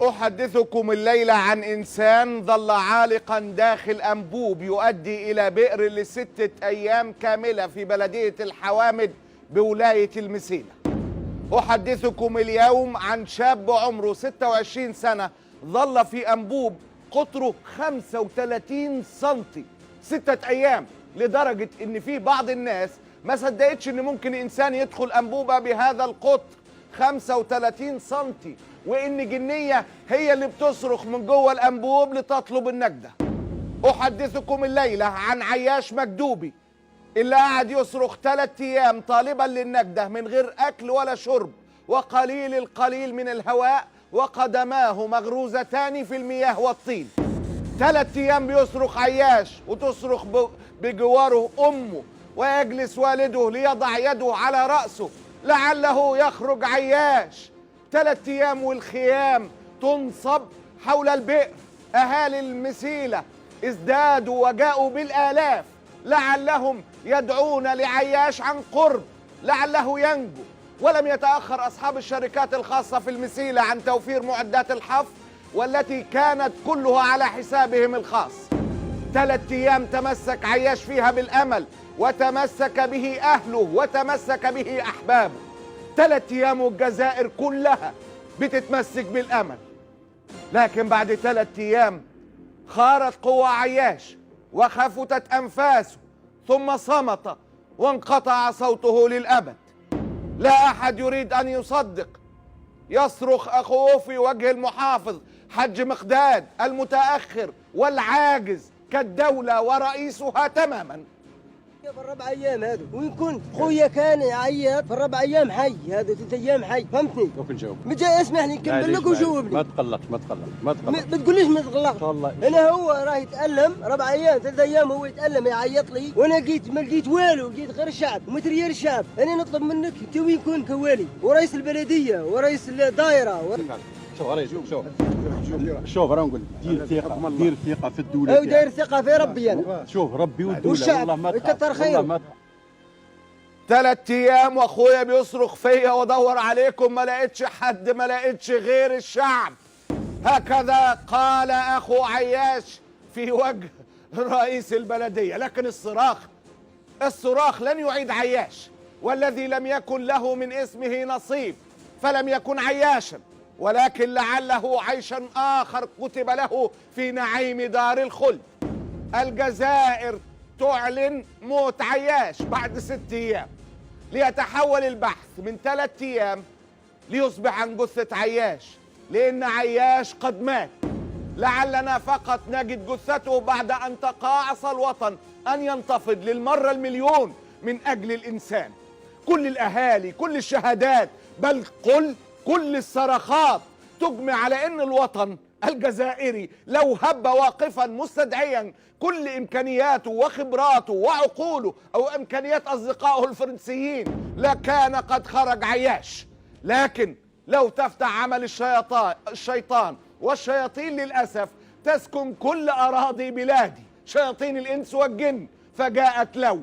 أحدثكم الليلة عن إنسان ظل عالقا داخل أنبوب يؤدي إلى بئر ل6 أيام كاملة في بلدية الحوامد بولاية المسيلة. أحدثكم اليوم عن شاب عمره 26 سنة ظل في أنبوب قطره 35 سنتي 6 أيام، لدرجة إن في بعض الناس ما صدقتش إن ممكن إنسان يدخل أنبوبة بهذا القطر 35 سنتي، وإن جنية هي اللي بتصرخ من جوه الأنبوب لتطلب النجدة. أحدثكم الليلة عن عياش مكدوبي اللي قاعد يصرخ 3 أيام طالبا للنجدة من غير أكل ولا شرب وقليل القليل من الهواء، وقدماه مغروزتان في المياه والطين. 3 أيام بيصرخ عياش وتصرخ بجواره أمه، ويجلس والده ليضع يده على رأسه لعله يخرج عياش. 3 أيام والخيام تنصب حول البئر. أهالي المسيلة ازدادوا وجاءوا بالآلاف لعلهم يدعون لعياش عن قرب لعله ينجو. ولم يتأخر أصحاب الشركات الخاصة في المسيلة عن توفير معدات الحفر والتي كانت كلها على حسابهم الخاص. 3 أيام تمسك عياش فيها بالأمل، وتمسك به أهله وتمسك به أحبابه. 3 أيام والجزائر كلها بتتمسك بالأمل. لكن بعد 3 أيام خارت قوى عياش وخفتت أنفاسه، ثم صمت وانقطع صوته للأبد. لا أحد يريد أن يصدق. يصرخ أخوه في وجه المحافظ حج مقداد المتأخر والعاجز كالدولة ورئيسها تماما. في ال4 أيام هذا وين كنت؟ خويا كان يعيط في ال4 أيام حي، هذا 3 أيام حي، فهمتني؟ ممكن نجاوب. اسمحني نكمل لك وجاوبني. ما تقلقش ما تقوليش ما تقلقش. والله انا هو راه يتألم 4 أيام 3 أيام هو يتألم يعيط لي، وانا ما لقيت والو، لقيت غير الشعب ومتريال الشعب. انا نطلب منك انت وين كنت كوالي ورئيس البلدية ورئيس الدائرة شوف راه نقول دير ثقة في الدولة. او داير ثقة في ربي انا. شوف ربي والدولة والشعب والله ما يكتر خير. 3 أيام واخويا بيصرخ فيا وادور عليكم، ما لقيتش حد، ما لقيتش غير الشعب. هكذا قال اخو عياش في وجه رئيس البلدية. لكن الصراخ لن يعيد عياش، والذي لم يكن له من اسمه نصيب فلم يكن عياشا، ولكن لعله عيشا آخر كتب له في نعيم دار الخلد. الجزائر تعلن موت عياش بعد 6 أيام، ليتحول البحث من 3 أيام ليصبح عن جثة عياش، لأن عياش قد مات. لعلنا فقط نجد جثته بعد أن تقاعس الوطن أن ينتفض للمرة المليون من أجل الإنسان. كل الأهالي، كل الشهادات، بل كل الصرخات تجمع على أن الوطن الجزائري لو هب واقفا مستدعيا كل إمكانياته وخبراته وعقوله أو إمكانيات أصدقائه الفرنسيين لكان قد خرج عياش. لكن لو تفتح عمل الشيطان والشياطين للأسف تسكن كل أراضي بلادي، شياطين الإنس والجن، فجاءت لو.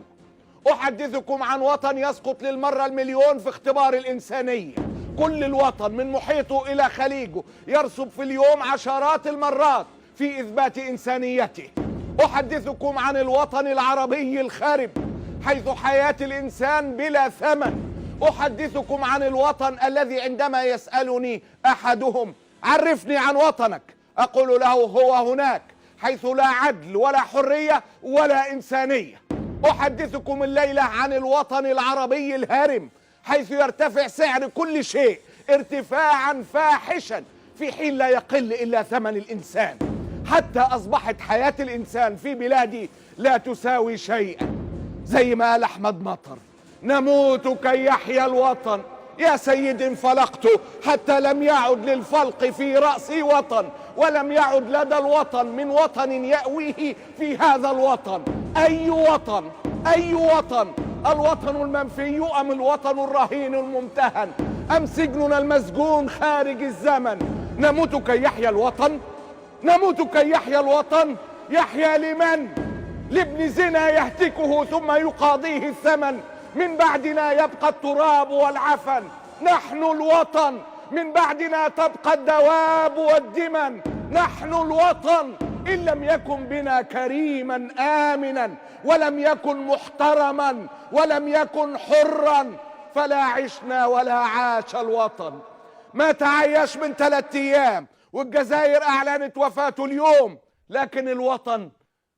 أحدثكم عن وطن يسقط للمرة المليون في اختبار الإنسانية. كل الوطن من محيطه إلى خليجه يرسب في اليوم عشرات المرات في إثبات إنسانيته. أحدثكم عن الوطن العربي الخارب حيث حياة الإنسان بلا ثمن. أحدثكم عن الوطن الذي عندما يسألني أحدهم عرفني عن وطنك أقول له هو هناك، حيث لا عدل ولا حرية ولا إنسانية. أحدثكم الليلة عن الوطن العربي الهارم حيث يرتفع سعر كل شيء ارتفاعا فاحشا في حين لا يقل إلا ثمن الإنسان، حتى أصبحت حياة الإنسان في بلادي لا تساوي شيئا. زي ما قال أحمد مطر: نموت كي يحيا الوطن، يا سيد انفلقت حتى لم يعد للفلق في رأسي وطن، ولم يعد لدى الوطن من وطن يأويه في هذا الوطن. أي وطن؟ أي وطن؟ الوطن المنفي أم الوطن الرهين الممتهن أم سجننا المسجون خارج الزمن؟ نموت كي يحيا الوطن، نموت كي يحيا الوطن. يحيا لمن؟ لابن زنا يهتكه ثم يقاضيه الثمن، من بعدنا يبقى التراب والعفن. نحن الوطن من بعدنا تبقى الدواب والدمن. نحن الوطن إن لم يكن بنا كريما آمنا ولم يكن محترما ولم يكن حرا فلا عشنا ولا عاش الوطن. ما تعيش من 3 أيام والجزائر أعلنت وفاته اليوم، لكن الوطن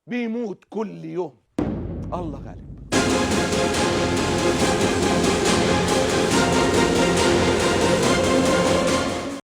بيموت كل يوم. الله غالب.